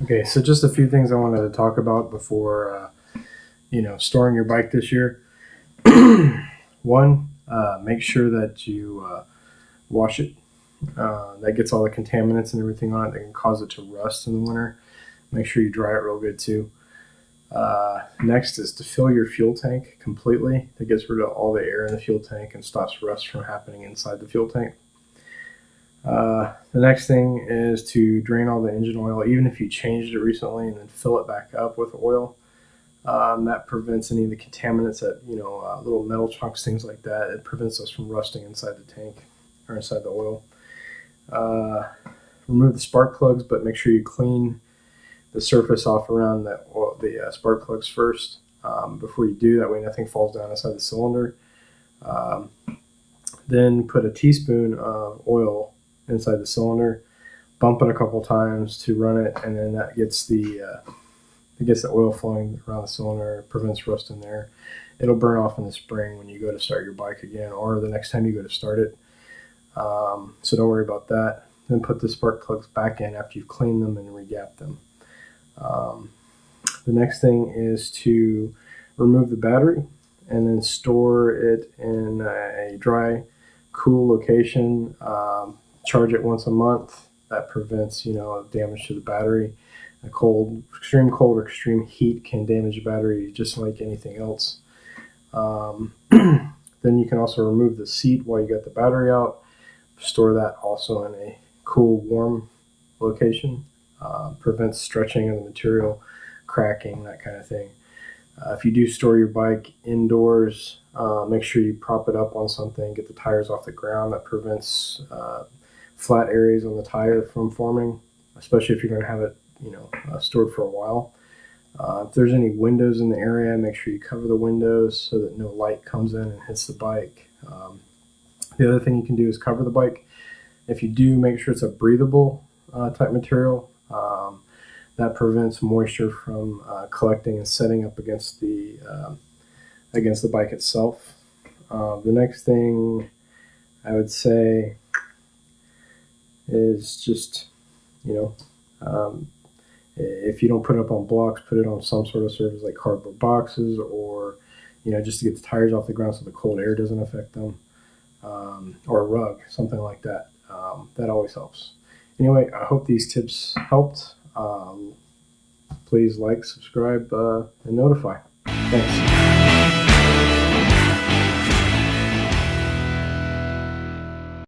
Okay, so just a few things I wanted to talk about before, storing your bike this year. One, make sure that you wash it. That gets all the contaminants and everything on it that can cause it to rust in the winter. Make sure you dry it real good too. Next is to fill your fuel tank completely. That gets rid of all the air in the fuel tank and stops rust from happening inside the fuel tank. The next thing is to drain all the engine oil, even if you changed it recently, and then fill it back up with oil. That prevents any of the contaminants that, little metal chunks, things like that. It prevents us from rusting inside the tank or inside the oil. Remove the spark plugs, but make sure you clean the surface off around the spark plugs first before you do. That way nothing falls down inside the cylinder. Then put a teaspoon of oil inside the cylinder, bump it a couple times to run it, and then that gets the oil flowing around the cylinder, prevents rust in there. It'll burn off in the spring when you go to start your bike again, or the next time you go to start it. So don't worry about that. Then put the spark plugs back in after you've cleaned them and re-gapped them. The next thing is to remove the battery and then store it in a dry, cool location. Charge it once a month. That prevents, damage to the battery. Extreme cold or extreme heat can damage the battery just like anything else. Then you can also remove the seat while you got the battery out. Store that also in a cool, warm location. Prevents stretching of the material, cracking, that kind of thing. If you do store your bike indoors, make sure you prop it up on something, get the tires off the ground. That prevents flat areas on the tire from forming, especially if you're going to have it stored for a while. If there's any windows in the area, make sure you cover the windows so that no light comes in and hits the bike. The other thing you can do is cover the bike. If you do, make sure it's a breathable type material. That prevents moisture from collecting and setting up against the bike itself. The next thing I would say is just, if you don't put it up on blocks, put it on some sort of surface like cardboard boxes, or just to get the tires off the ground so the cold air doesn't affect them, or a rug, something like that. That always helps. Anyway, I hope these tips helped. Please like, subscribe, and notify. Thanks.